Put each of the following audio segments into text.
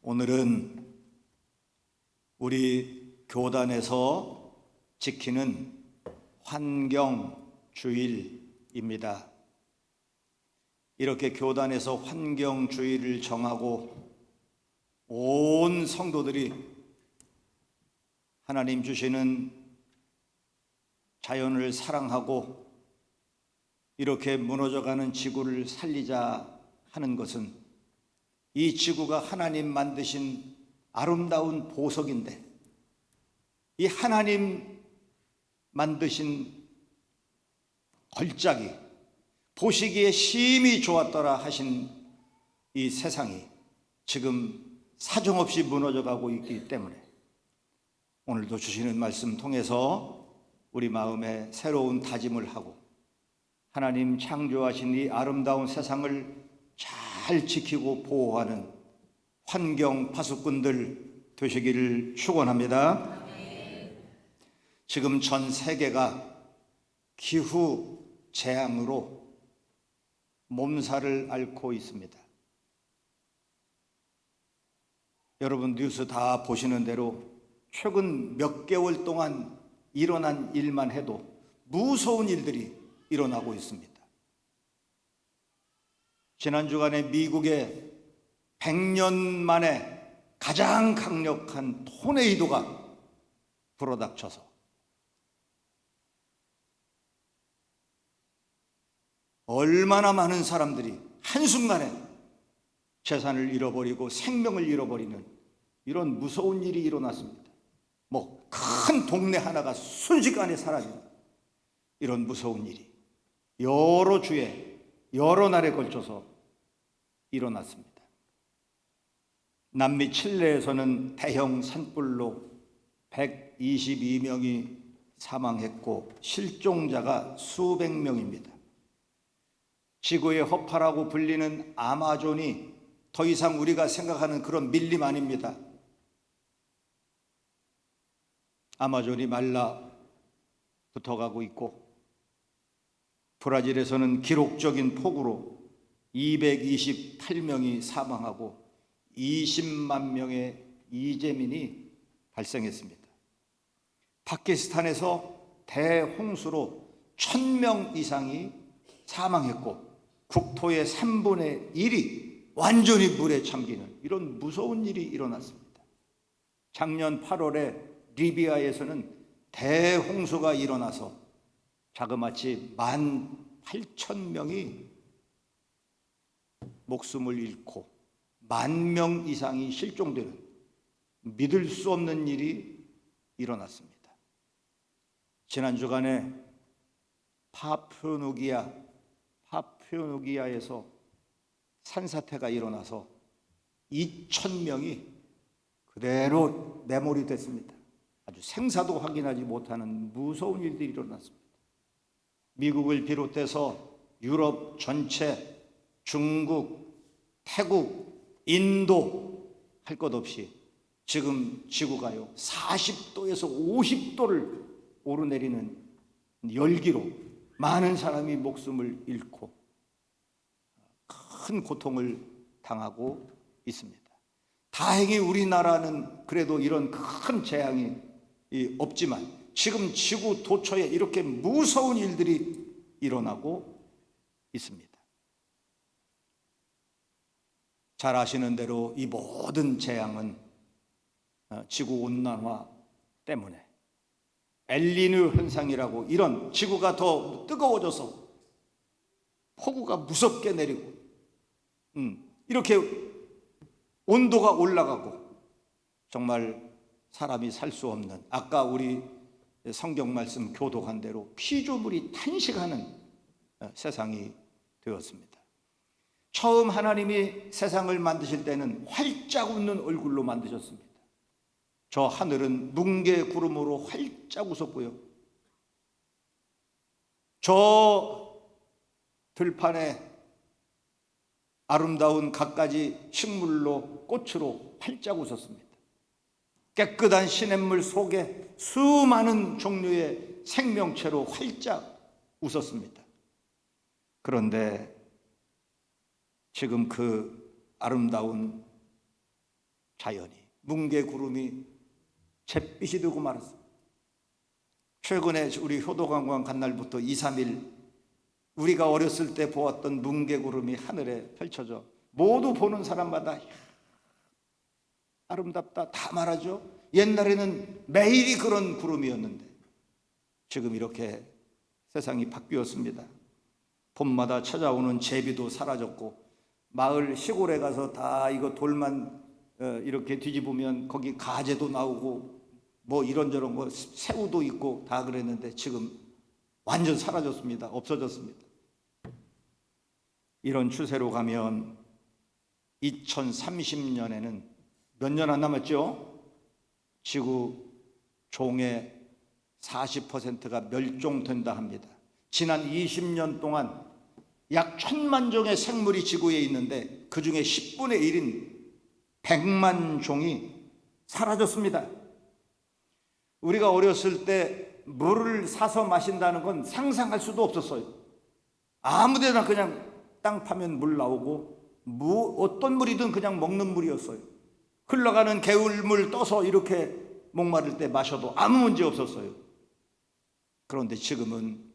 오늘은 우리 교단에서 지키는 환경주일입니다. 이렇게 교단에서 환경주일을 정하고 온 성도들이 하나님 주시는 자연을 사랑하고 이렇게 무너져가는 지구를 살리자 하는 것은 이 지구가 하나님 만드신 아름다운 보석인데, 이 하나님 만드신 걸작이 보시기에 심히 좋았더라 하신 이 세상이 지금 사정없이 무너져가고 있기 때문에 오늘도 주시는 말씀 통해서 우리 마음에 새로운 다짐을 하고 하나님 창조하신 이 아름다운 세상을 잘 지키고 보호하는 환경 파수꾼들 되시기를 축원합니다. 지금 전 세계가 기후 재앙으로 몸살을 앓고 있습니다. 여러분 뉴스 다 보시는 대로 최근 몇 개월 동안 일어난 일만 해도 무서운 일들이 일어나고 있습니다. 지난 주간에 미국에 100년 만에 가장 강력한 토네이도가 불어닥쳐서 얼마나 많은 사람들이 한순간에 재산을 잃어버리고 생명을 잃어버리는 이런 무서운 일이 일어났습니다. 큰 동네 하나가 순식간에 사라진 이런 무서운 일이 여러 주에 여러 날에 걸쳐서 일어났습니다. 남미 칠레에서는 대형 산불로 122명이 사망했고 실종자가 수백 명입니다. 지구의 허파라고 불리는 아마존이 더 이상 우리가 생각하는 그런 밀림 아닙니다. 아마존이 말라 붙어가고 있고, 브라질에서는 기록적인 폭우로 228명이 사망하고 20만 명의 이재민이 발생했습니다. 파키스탄에서 대홍수로 1000명 이상이 사망했고 국토의 3분의 1이 완전히 물에 잠기는 이런 무서운 일이 일어났습니다. 작년 8월에 리비아에서는 대홍수가 일어나서 자그마치 18,000명이 목숨을 잃고 10,000명 이상이 실종되는 믿을 수 없는 일이 일어났습니다. 지난 주간에 파푸누기아에서 산사태가 일어나서 2,000명이 그대로 매몰이 됐습니다. 아주 생사도 확인하지 못하는 무서운 일들이 일어났습니다. 미국을 비롯해서 유럽 전체, 중국, 태국, 인도 할 것 없이 지금 지구가요 40도에서 50도를 오르내리는 열기로 많은 사람이 목숨을 잃고 큰 고통을 당하고 있습니다. 다행히 우리나라는 그래도 이런 큰 재앙이 없지만 지금 지구 도처에 이렇게 무서운 일들이 일어나고 있습니다. 잘 아시는 대로 이 모든 재앙은 지구온난화 때문에 엘니뇨 현상이라고, 이런 지구가 더 뜨거워져서 폭우가 무섭게 내리고 이렇게 온도가 올라가고 정말 사람이 살 수 없는, 아까 우리 성경 말씀 교독한 대로 피조물이 탄식하는 세상이 되었습니다. 처음 하나님이 세상을 만드실 때는 활짝 웃는 얼굴로 만드셨습니다. 저 하늘은 뭉게 구름으로 활짝 웃었고요, 저 들판에 아름다운 갖가지 식물로 꽃으로 활짝 웃었습니다. 깨끗한 시냇물 속에 수많은 종류의 생명체로 활짝 웃었습니다. 그런데 지금 그 아름다운 자연이 뭉게구름이 잿빛이 되고 말았어요. 최근에 우리 효도관광 간 날부터 2, 3일 우리가 어렸을 때 보았던 뭉게구름이 하늘에 펼쳐져 모두 보는 사람마다 아름답다 다 말하죠. 옛날에는 매일이 그런 구름이었는데 지금 이렇게 세상이 바뀌었습니다. 봄마다 찾아오는 제비도 사라졌고 마을 시골에 가서 다 이거 돌만 이렇게 뒤집으면 거기 가재도 나오고 뭐 이런저런 거 새우도 있고 다 그랬는데 지금 완전 사라졌습니다. 없어졌습니다. 이런 추세로 가면 2030년에는 몇 년 안 남았죠? 지구 종의 40%가 멸종된다 합니다. 지난 20년 동안 약 1000만 종의 생물이 지구에 있는데 그 중에 10분의 1인 100만 종이 사라졌습니다. 우리가 어렸을 때 물을 사서 마신다는 건 상상할 수도 없었어요. 아무데나 그냥 땅 파면 물 나오고 어떤 물이든 그냥 먹는 물이었어요. 흘러가는 개울물 떠서 이렇게 목마를 때 마셔도 아무 문제 없었어요. 그런데 지금은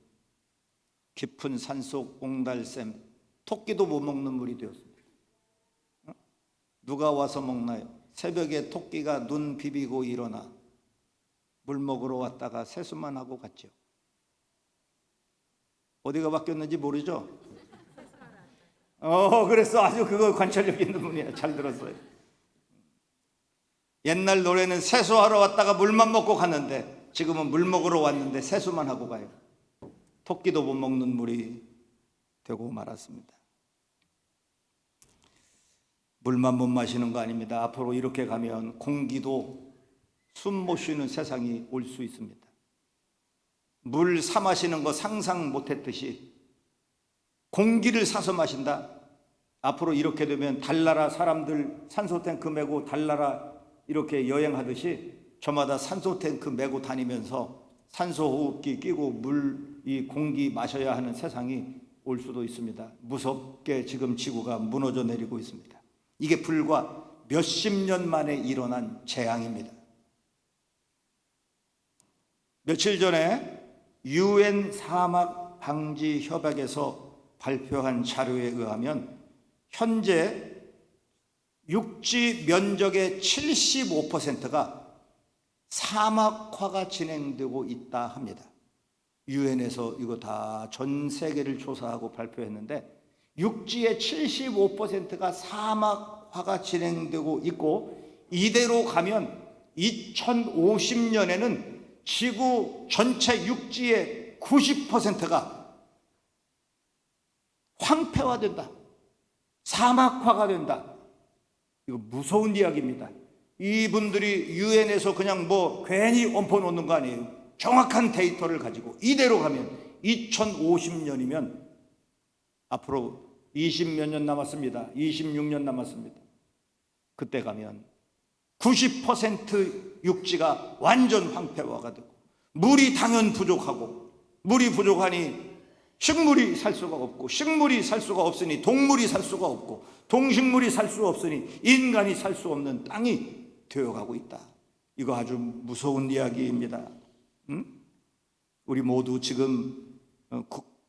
깊은 산속 옹달샘 토끼도 못 먹는 물이 되었습니다. 누가 와서 먹나요? 새벽에 토끼가 눈 비비고 일어나 물 먹으러 왔다가 세수만 하고 갔죠. 어디가 바뀌었는지 모르죠? 그래서 아주 그거 관찰력 있는 분이야. 잘 들었어요. 옛날 노래는 세수하러 왔다가 물만 먹고 갔는데 지금은 물 먹으러 왔는데 세수만 하고 가요. 토끼도 못 먹는 물이 되고 말았습니다. 물만 못 마시는 거 아닙니다. 앞으로 이렇게 가면 공기도 숨 못 쉬는 세상이 올 수 있습니다. 물 사 마시는 거 상상 못했듯이 공기를 사서 마신다. 앞으로 이렇게 되면 달나라 사람들 산소 탱크 메고 달나라 이렇게 여행하듯이 저마다 산소 탱크 메고 다니면서 산소 호흡기 끼고 이 공기 마셔야 하는 세상이 올 수도 있습니다. 무섭게 지금 지구가 무너져 내리고 있습니다. 이게 불과 몇십 년 만에 일어난 재앙입니다. 며칠 전에 UN 사막 방지 협약에서 발표한 자료에 의하면 현재 육지 면적의 75%가 사막화가 진행되고 있다 합니다. 유엔에서 이거 다 전 세계를 조사하고 발표했는데 육지의 75%가 사막화가 진행되고 있고 이대로 가면 2050년에는 지구 전체 육지의 90%가 황폐화된다. 사막화가 된다. 이거 무서운 이야기입니다. 이분들이 유엔에서 그냥 괜히 얹어 놓는 거 아니에요. 정확한 데이터를 가지고 이대로 가면 2050년이면 앞으로 20몇 년 남았습니다. 26년 남았습니다. 그때 가면 90% 육지가 완전 황폐화가 되고 물이 당연 부족하고 물이 부족하니 식물이 살 수가 없고 식물이 살 수가 없으니 동물이 살 수가 없고 동식물이 살 수 없으니 인간이 살 수 없는 땅이 되어가고 있다. 이거 아주 무서운 이야기입니다. 우리 모두 지금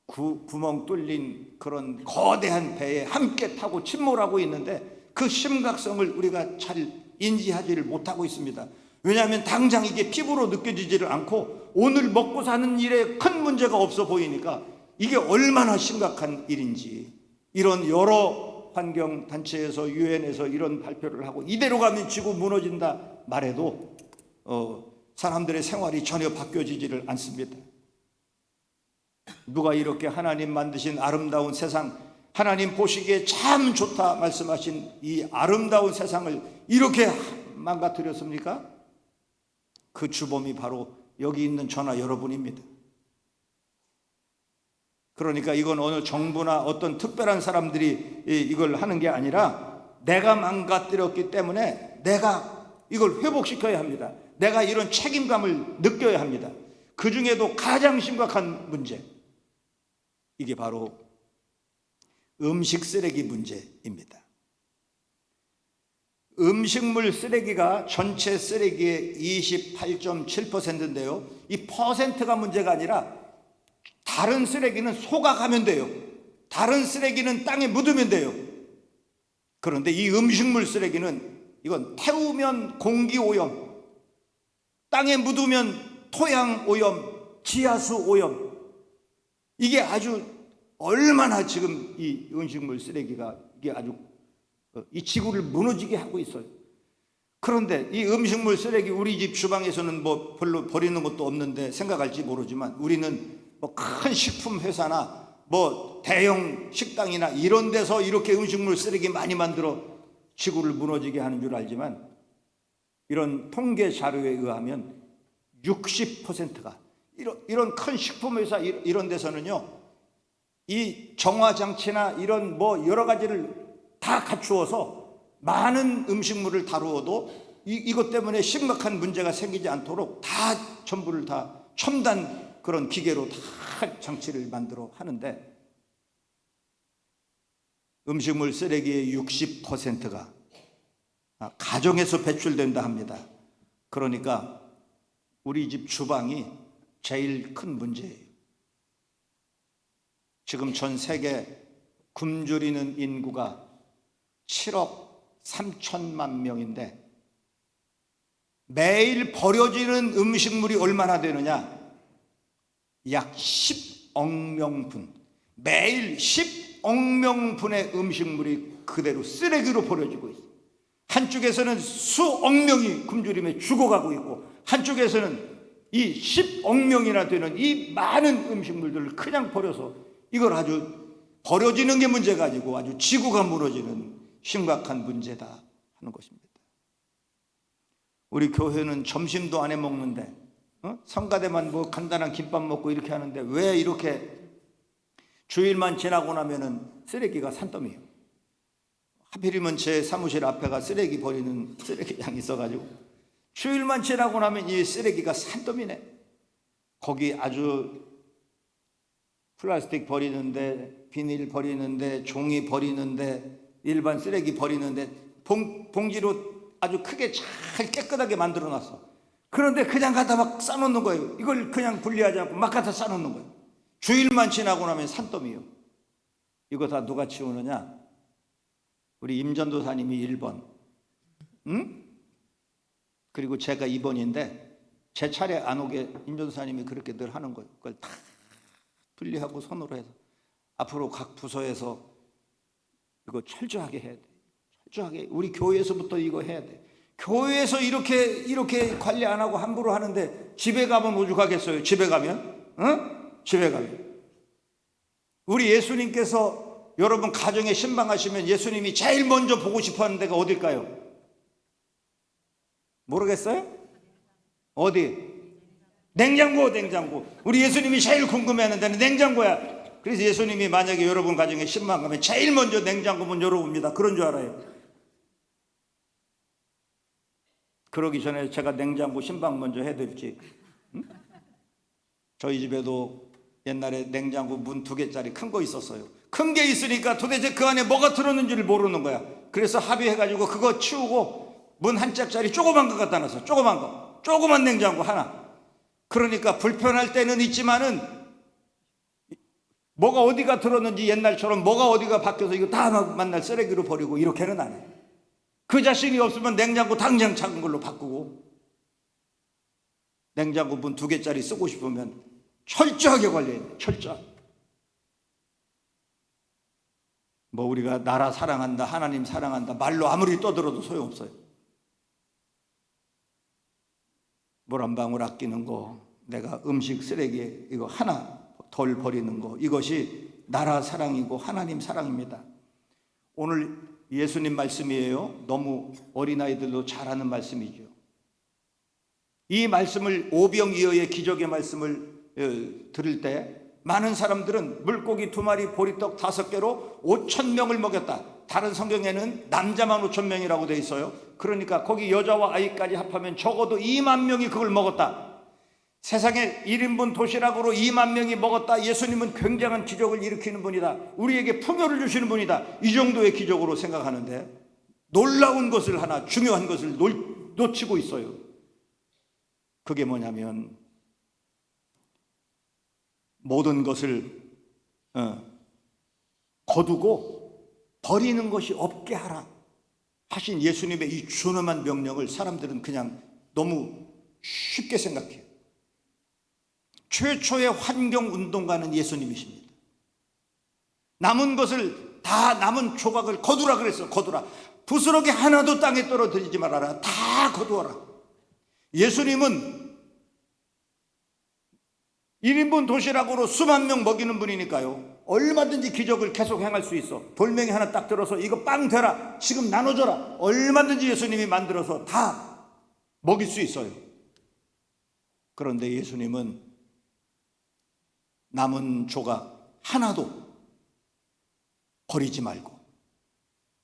구멍 뚫린 그런 거대한 배에 함께 타고 침몰하고 있는데 그 심각성을 우리가 잘 인지하지를 못하고 있습니다. 왜냐하면 당장 이게 피부로 느껴지지를 않고 오늘 먹고 사는 일에 큰 문제가 없어 보이니까 이게 얼마나 심각한 일인지 이런 여러 환경단체에서 유엔에서 이런 발표를 하고 이대로 가면 지구 무너진다 말해도 사람들의 생활이 전혀 바뀌어지지를 않습니다. 누가 이렇게 하나님 만드신 아름다운 세상 하나님 보시기에 참 좋다 말씀하신 이 아름다운 세상을 이렇게 망가뜨렸습니까? 그 주범이 바로 여기 있는 저나 여러분입니다. 그러니까 이건 어느 정부나 어떤 특별한 사람들이 이걸 하는 게 아니라 내가 망가뜨렸기 때문에 내가 이걸 회복시켜야 합니다. 내가 이런 책임감을 느껴야 합니다. 그 중에도 가장 심각한 문제, 이게 바로 음식 쓰레기 문제입니다. 음식물 쓰레기가 전체 쓰레기의 28.7%인데요. 이 퍼센트가 문제가 아니라 다른 쓰레기는 속아가면 돼요. 다른 쓰레기는 땅에 묻으면 돼요. 그런데 이 음식물 쓰레기는 이건 태우면 공기 오염, 땅에 묻으면 토양 오염, 지하수 오염. 이게 아주 얼마나 지금 이 음식물 쓰레기가 이게 아주 이 지구를 무너지게 하고 있어요. 그런데 이 음식물 쓰레기 우리 집 주방에서는 뭐 별로 버리는 것도 없는데 생각할지 모르지만 우리는 뭐 큰 식품 회사나 뭐 대형 식당이나 이런 데서 이렇게 음식물 쓰레기 많이 만들어 지구를 무너지게 하는 줄 알지만 이런 통계 자료에 의하면 60%가 이런 큰 식품 회사 이런 데서는요, 이 정화 장치나 이런 뭐 여러 가지를 다 갖추어서 많은 음식물을 다루어도 이것 때문에 심각한 문제가 생기지 않도록 다 전부를 다 첨단 그런 기계로 다 장치를 만들어 하는데 음식물 쓰레기의 60%가 가정에서 배출된다 합니다. 그러니까 우리 집 주방이 제일 큰 문제예요. 지금 전 세계 굶주리는 인구가 7억 3천만 명인데 매일 버려지는 음식물이 얼마나 되느냐? 약 10억 명분, 매일 10억 명분의 음식물이 그대로 쓰레기로 버려지고 있어요. 한쪽에서는 수억 명이 굶주림에 죽어가고 있고 한쪽에서는 이 10억 명이나 되는 이 많은 음식물들을 그냥 버려서 이걸 아주 버려지는 게 문제가 아니고 아주 지구가 무너지는 심각한 문제다 하는 것입니다. 우리 교회는 점심도 안 해 먹는데 성가대만 뭐 간단한 김밥 먹고 이렇게 하는데 왜 이렇게 주일만 지나고 나면은 쓰레기가 산더미예요. 하필이면 제 사무실 앞에가 쓰레기 버리는 쓰레기장이 있어가지고 주일만 지나고 나면 이 쓰레기가 산더미네. 거기 아주 플라스틱 버리는데, 비닐 버리는데, 종이 버리는데, 일반 쓰레기 버리는데 봉지로 아주 크게 잘 깨끗하게 만들어 놨어. 그런데 그냥 갖다 막 싸놓는 거예요. 이걸 그냥 분리하지 않고 막 갖다 싸놓는 거예요. 주일만 지나고 나면 산더미요. 이거 다 누가 치우느냐? 우리 임전도사님이 1번, 그리고 제가 2번인데 제 차례 안 오게 임전도사님이 그렇게 늘 하는 거예요. 그걸 다 분리하고 손으로 해서 앞으로 각 부서에서 이거 철저하게 해야 돼. 철저하게 우리 교회에서부터 이거 해야 돼. 교회에서 이렇게 관리 안 하고 함부로 하는데 집에 가면 오죽하겠어요? 집에 가면? 집에 가면 우리 예수님께서 여러분 가정에 신방하시면 예수님이 제일 먼저 보고 싶어하는 데가 어딜까요? 모르겠어요? 어디? 냉장고. 우리 예수님이 제일 궁금해하는 데는 냉장고야. 그래서 예수님이 만약에 여러분 가정에 신방 가면 제일 먼저 냉장고 문 열어봅니다. 그런 줄 알아요. 그러기 전에 제가 냉장고 신방 먼저 해드릴지. 저희 집에도 옛날에 냉장고 문 2개짜리 큰 거 있었어요. 큰 게 있으니까 도대체 그 안에 뭐가 들었는지를 모르는 거야. 그래서 합의해가지고 그거 치우고 문 한 짝짜리 조그만 거 갖다 놨어. 조그만 냉장고 하나. 그러니까 불편할 때는 있지만은 뭐가 어디가 들었는지 옛날처럼 뭐가 어디가 바뀌어서 이거 다 만날 쓰레기로 버리고 이렇게는 안 해. 그 자신이 없으면 냉장고 당장 작은 걸로 바꾸고 냉장고 문 2개짜리 쓰고 싶으면 철저하게 관리해야 돼. 철저하게. 뭐 우리가 나라 사랑한다, 하나님 사랑한다 말로 아무리 떠들어도 소용없어요. 물 한 방울 아끼는 거, 내가 음식 쓰레기 이거 하나 덜 버리는 거, 이것이 나라 사랑이고 하나님 사랑입니다. 오늘 예수님 말씀이에요. 너무 어린아이들도 잘 아는 말씀이죠. 이 말씀을 오병이어의 기적의 말씀을 들을 때 많은 사람들은 물고기 2마리 보리떡 5개로 5,000명을 먹였다. 다른 성경에는 남자만 5,000명이라고 되어 있어요. 그러니까 거기 여자와 아이까지 합하면 적어도 2만 명이 그걸 먹었다. 세상에 1인분 도시락으로 2만 명이 먹었다. 예수님은 굉장한 기적을 일으키는 분이다. 우리에게 풍요를 주시는 분이다. 이 정도의 기적으로 생각하는데 놀라운 것을 하나, 중요한 것을 놓치고 있어요. 그게 뭐냐면 모든 것을 거두고 버리는 것이 없게 하라 하신 예수님의 이 준엄한 명령을 사람들은 그냥 너무 쉽게 생각해요. 최초의 환경운동가는 예수님이십니다. 남은 것을 다, 남은 조각을 거두라 그랬어. 거두라. 부스러기 하나도 땅에 떨어뜨리지 말아라. 다 거두어라. 예수님은 1인분 도시락으로 수만 명 먹이는 분이니까요, 얼마든지 기적을 계속 행할 수 있어. 돌멩이 하나 딱 들어서 이거 빵 되라, 지금 나눠줘라, 얼마든지 예수님이 만들어서 다 먹일 수 있어요. 그런데 예수님은 남은 조각 하나도 버리지 말고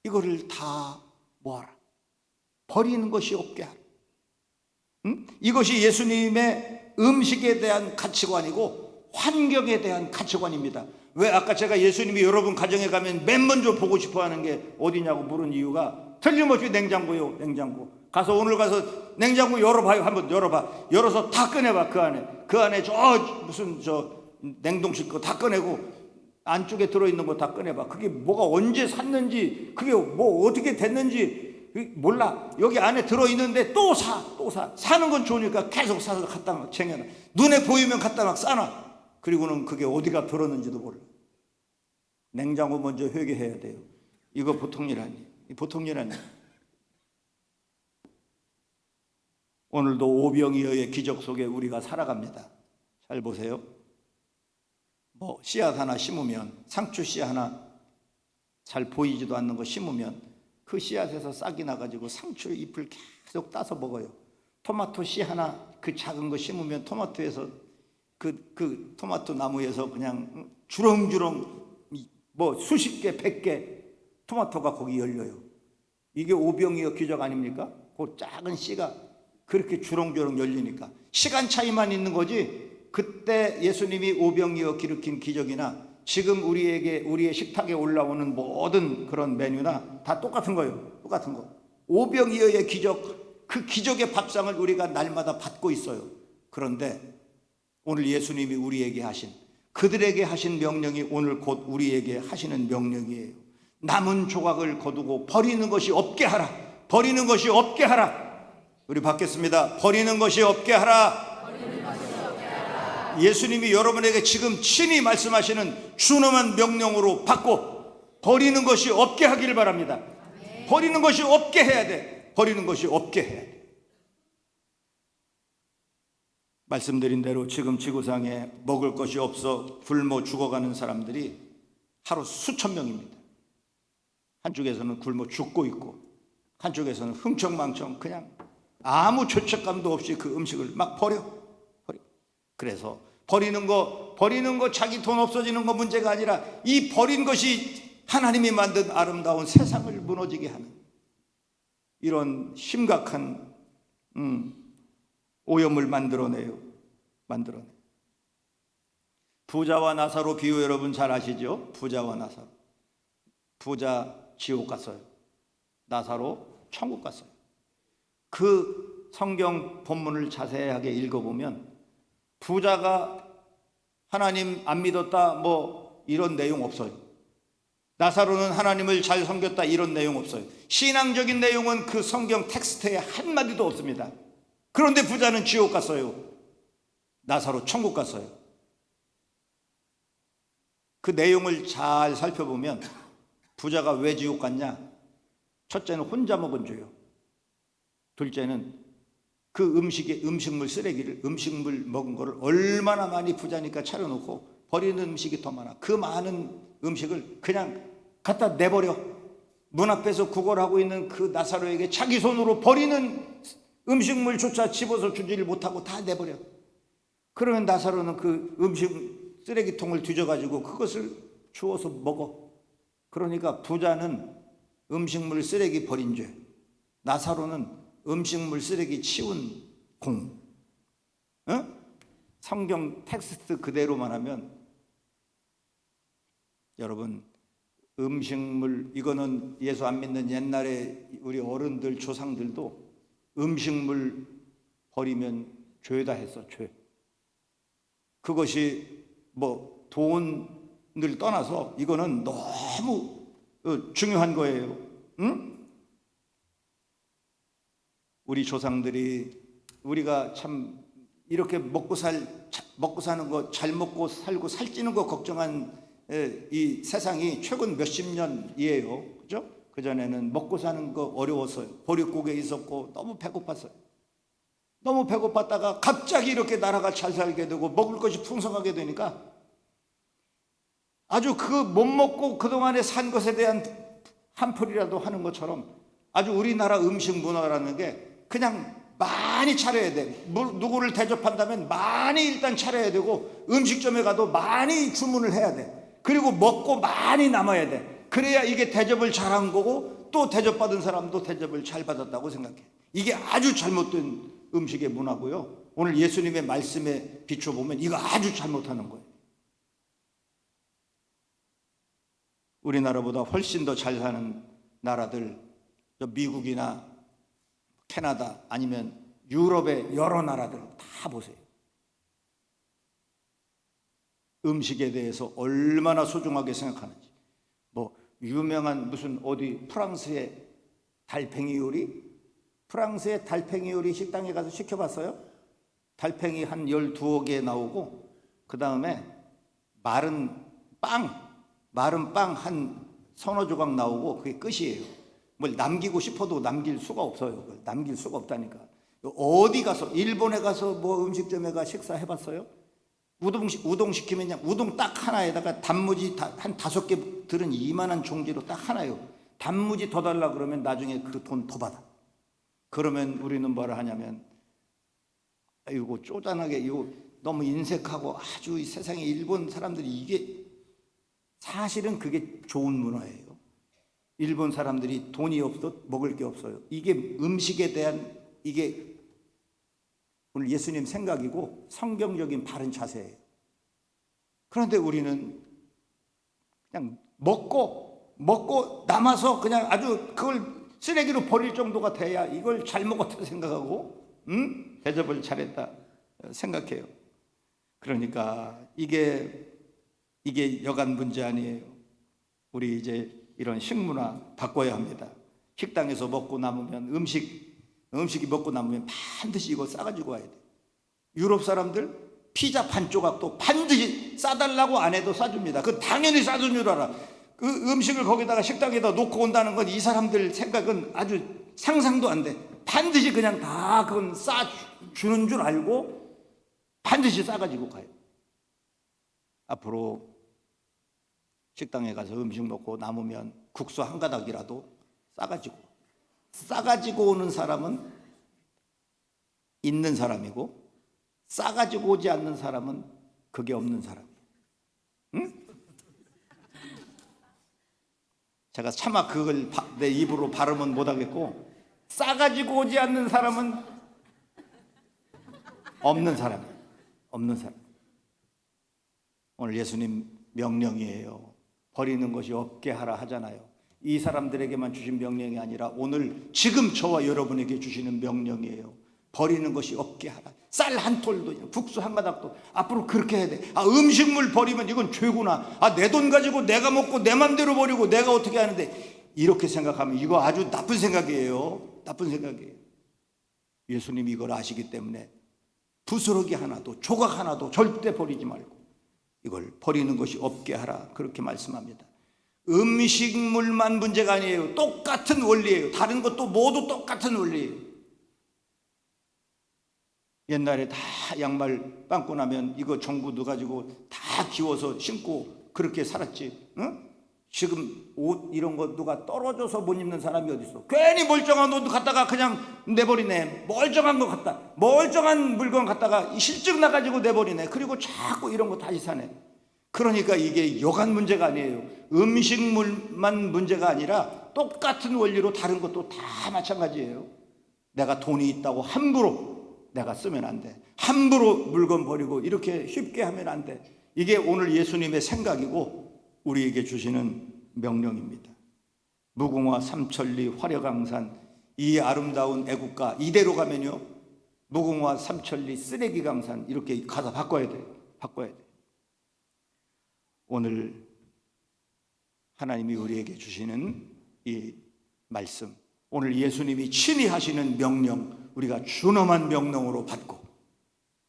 이거를 다 모아라. 버리는 것이 없게 하라. 이것이 예수님의 음식에 대한 가치관이고 환경에 대한 가치관입니다. 왜 아까 제가 예수님이 여러분 가정에 가면 맨 먼저 보고 싶어 하는 게 어디냐고 물은 이유가 틀림없이 냉장고요. 냉장고 가서, 오늘 가서 냉장고 열어봐요. 한번 열어봐. 열어서 다 꺼내봐. 그 안에 무슨 냉동실 거 다 꺼내고 안쪽에 들어있는 거 다 꺼내봐. 그게 뭐가 언제 샀는지, 그게 뭐 어떻게 됐는지 몰라. 여기 안에 들어있는데 또 사는 건 좋으니까 계속 사서 갖다 막 쟁여놔. 눈에 보이면 갖다 막 싸놔. 그리고는 그게 어디가 들었는지도 몰라. 냉장고 먼저 회개해야 돼요. 이거 보통 일 아니에요. 보통 일 아니에요. 오늘도 오병이어의 기적 속에 우리가 살아갑니다. 잘 보세요. 뭐 씨앗 하나 심으면, 상추 씨 하나 잘 보이지도 않는 거 심으면 그 씨앗에서 싹이 나가지고 상추 잎을 계속 따서 먹어요. 토마토 씨 하나 그 작은 거 심으면 토마토에서 그 토마토 나무에서 그냥 주렁주렁 뭐 수십 개, 100개 토마토가 거기 열려요. 이게 오병이어 기적 아닙니까? 그 작은 씨가 그렇게 주렁주렁 열리니까 시간 차이만 있는 거지. 그때 예수님이 오병이어 일으킨 기적이나 지금 우리의 식탁에 올라오는 모든 그런 메뉴나 다 똑같은 거예요. 똑같은 거. 오병이어의 기적, 그 기적의 밥상을 우리가 날마다 받고 있어요. 그런데 오늘 예수님이 우리에게 하신, 그들에게 하신 명령이 오늘 곧 우리에게 하시는 명령이에요. 남은 조각을 거두고 버리는 것이 없게 하라. 버리는 것이 없게 하라. 우리 받겠습니다. 버리는 것이 없게 하라. 예수님이 여러분에게 지금 친히 말씀하시는 준엄한 명령으로 받고 버리는 것이 없게 하기를 바랍니다. 버리는 것이 없게 해야 돼. 버리는 것이 없게 해야 돼. 말씀드린 대로 지금 지구상에 먹을 것이 없어 굶어 죽어가는 사람들이 하루 수천 명입니다. 한쪽에서는 굶어 죽고 있고 한쪽에서는 흥청망청 그냥 아무 죄책감도 없이 그 음식을 막 버려. 그래서 버리는 거 자기 돈 없어지는 거 문제가 아니라 이 버린 것이 하나님이 만든 아름다운 세상을 무너지게 하는 이런 심각한 오염을 만들어내요. 부자와 나사로 비유 여러분 잘 아시죠? 부자와 나사로. 부자 지옥 갔어요. 나사로 천국 갔어요. 그 성경 본문을 자세하게 읽어보면 부자가 하나님 안 믿었다 뭐 이런 내용 없어요. 나사로는 하나님을 잘 섬겼다 이런 내용 없어요. 신앙적인 내용은 그 성경 텍스트에 한마디도 없습니다. 그런데 부자는 지옥 갔어요. 나사로 천국 갔어요. 그 내용을 잘 살펴보면 부자가 왜 지옥 갔냐? 첫째는 혼자 먹은 죄요. 둘째는 그 음식물 쓰레기를, 음식물 먹은 거를 얼마나 많이 부자니까 차려놓고 버리는 음식이 더 많아. 그 많은 음식을 그냥 갖다 내버려. 문 앞에서 구걸하고 있는 그 나사로에게 자기 손으로 버리는 음식물조차 집어서 주지를 못하고 다 내버려. 그러면 나사로는 그 음식 쓰레기통을 뒤져가지고 그것을 주워서 먹어. 그러니까 부자는 음식물 쓰레기 버린 죄, 나사로는 음식물 쓰레기 치운 공. 성경 텍스트 그대로만 하면 여러분 음식물, 이거는 예수 안 믿는 옛날에 우리 어른들 조상들도 음식물 버리면 죄다 했어. 죄. 그것이 뭐 돈을 떠나서 이거는 너무 중요한 거예요. 응? 우리 조상들이 우리가 참 이렇게 먹고 사는 거, 잘 먹고 살고 살찌는 거 걱정한 이 세상이 최근 몇십 년이에요. 그죠? 그전에는 먹고 사는 거 어려웠어요. 보릿고개 있었고 너무 배고팠어요. 너무 배고팠다가 갑자기 이렇게 나라가 잘 살게 되고 먹을 것이 풍성하게 되니까 아주 그 못 먹고 그동안에 산 것에 대한 한풀이라도 하는 것처럼 아주 우리나라 음식 문화라는 게 그냥 많이 차려야 돼. 누구를 대접한다면 많이 일단 차려야 되고 음식점에 가도 많이 주문을 해야 돼. 그리고 먹고 많이 남아야 돼. 그래야 이게 대접을 잘한 거고 또 대접받은 사람도 대접을 잘 받았다고 생각해. 이게 아주 잘못된 음식의 문화고요. 오늘 예수님의 말씀에 비춰보면 이거 아주 잘못하는 거예요. 우리나라보다 훨씬 더 잘 사는 나라들, 미국이나 캐나다 아니면 유럽의 여러 나라들 다 보세요. 음식에 대해서 얼마나 소중하게 생각하는지. 뭐 유명한 무슨 어디 프랑스의 달팽이 요리? 프랑스의 달팽이 요리 식당에 가서 시켜봤어요? 달팽이 한 12개 나오고 그 다음에 마른 빵 한 서너 조각 나오고 그게 끝이에요. 뭘 남기고 싶어도 남길 수가 없어요. 남길 수가 없다니까. 어디 가서 일본에 가서 뭐 음식점에 가 식사해봤어요? 우동 시키면 그냥 우동 딱 하나에다가 단무지 한 5개 들은 이만한 종지로 딱 하나요. 단무지 더 달라 그러면 나중에 그 돈 더 받아. 그러면 우리는 뭐라 하냐면 이거 쪼잔하게 이거 너무 인색하고 아주 이 세상에 일본 사람들이 이게 사실은 그게 좋은 문화예요. 일본 사람들이 돈이 없어 먹을 게 없어요. 이게 음식에 대한 이게 오늘 예수님 생각이고 성경적인 바른 자세예요. 그런데 우리는 그냥 먹고 남아서 그냥 아주 그걸 쓰레기로 버릴 정도가 돼야 이걸 잘 먹었다 생각하고 대접을 잘했다 생각해요. 그러니까 이게 여간 문제 아니에요. 우리 이제 이런 식문화 바꿔야 합니다. 식당에서 먹고 남으면 음식이 먹고 남으면 반드시 이거 싸가지고 와야 돼. 유럽 사람들 피자 반 조각도 반드시 싸달라고 안 해도 싸줍니다. 그 당연히 싸준 줄 알아. 그 음식을 거기다가 식당에다 놓고 온다는 건 이 사람들 생각은 아주 상상도 안 돼. 반드시 그냥 다 그건 싸주는 줄 알고 반드시 싸가지고 가요. 앞으로 식당에 가서 음식 먹고 남으면 국수 한 가닥이라도 싸가지고 오는 사람은 있는 사람이고 싸가지고 오지 않는 사람은 그게 없는 사람이에요. 응? 제가 차마 그걸 내 입으로 발음은 못하겠고 싸가지고 오지 않는 사람은 없는 사람이에요. 없는 사람. 오늘 예수님 명령이에요. 버리는 것이 없게 하라 하잖아요. 이 사람들에게만 주신 명령이 아니라 오늘 지금 저와 여러분에게 주시는 명령이에요. 버리는 것이 없게 하라. 쌀 한 톨도 국수 한 가닥도 앞으로 그렇게 해야 돼. 음식물 버리면 이건 죄구나. 내 돈 가지고 내가 먹고 내 맘대로 버리고 내가 어떻게 하는데 이렇게 생각하면 이거 아주 나쁜 생각이에요. 나쁜 생각이에요. 예수님이 이걸 아시기 때문에 부스러기 하나도 조각 하나도 절대 버리지 말고 이걸 버리는 것이 없게 하라 그렇게 말씀합니다. 음식물만 문제가 아니에요. 똑같은 원리예요. 다른 것도 모두 똑같은 원리예요. 옛날에 다 양말 빵꾸 나면 이거 전부 넣어가지고 다 기워서 신고 그렇게 살았지. 응? 지금 옷 이런 거 누가 떨어져서 못 입는 사람이 어디 있어? 괜히 멀쩡한 옷 갖다가 그냥 내버리네. 멀쩡한 거 갖다 멀쩡한 물건 갖다가 실증 나가지고 내버리네. 그리고 자꾸 이런 거 다시 사네. 그러니까 이게 여간 문제가 아니에요. 음식물만 문제가 아니라 똑같은 원리로 다른 것도 다 마찬가지예요. 내가 돈이 있다고 함부로 내가 쓰면 안 돼. 함부로 물건 버리고 이렇게 쉽게 하면 안 돼. 이게 오늘 예수님의 생각이고 우리에게 주시는 명령입니다. 무궁화 삼천리 화려강산, 이 아름다운 애국가 이대로 가면요, 무궁화 삼천리 쓰레기 강산, 이렇게 가사 바꿔야 돼요. 바꿔야 돼요. 오늘 하나님이 우리에게 주시는 이 말씀, 오늘 예수님이 친히 하시는 명령, 우리가 준엄한 명령으로 받고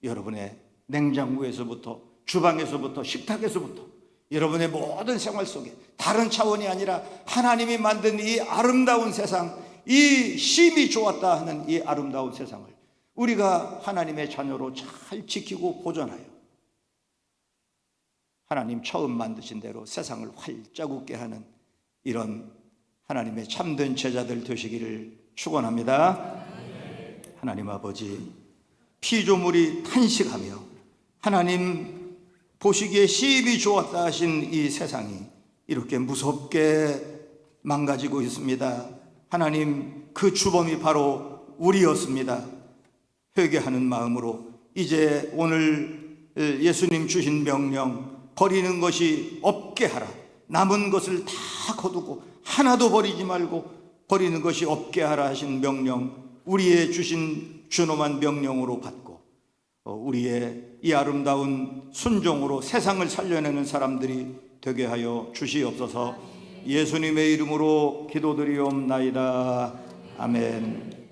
여러분의 냉장고에서부터, 주방에서부터, 식탁에서부터, 여러분의 모든 생활 속에 다른 차원이 아니라 하나님이 만든 이 아름다운 세상, 이 심히 좋았다 하는 이 아름다운 세상을 우리가 하나님의 자녀로 잘 지키고 보존하여 하나님 처음 만드신 대로 세상을 활짝 웃게 하는 이런 하나님의 참된 제자들 되시기를 축원합니다. 하나님 아버지, 피조물이 탄식하며 하나님 보시기에 심히 좋았다 하신 이 세상이 이렇게 무섭게 망가지고 있습니다. 하나님, 그 주범이 바로 우리였습니다. 회개하는 마음으로 이제 오늘 예수님 주신 명령, 버리는 것이 없게 하라, 남은 것을 다 거두고 하나도 버리지 말고 버리는 것이 없게 하라 하신 명령, 우리의 주신 준엄한 명령으로 받고 우리의 이 아름다운 순종으로 세상을 살려내는 사람들이 되게 하여 주시옵소서. 예수님의 이름으로 기도드리옵나이다. 아멘.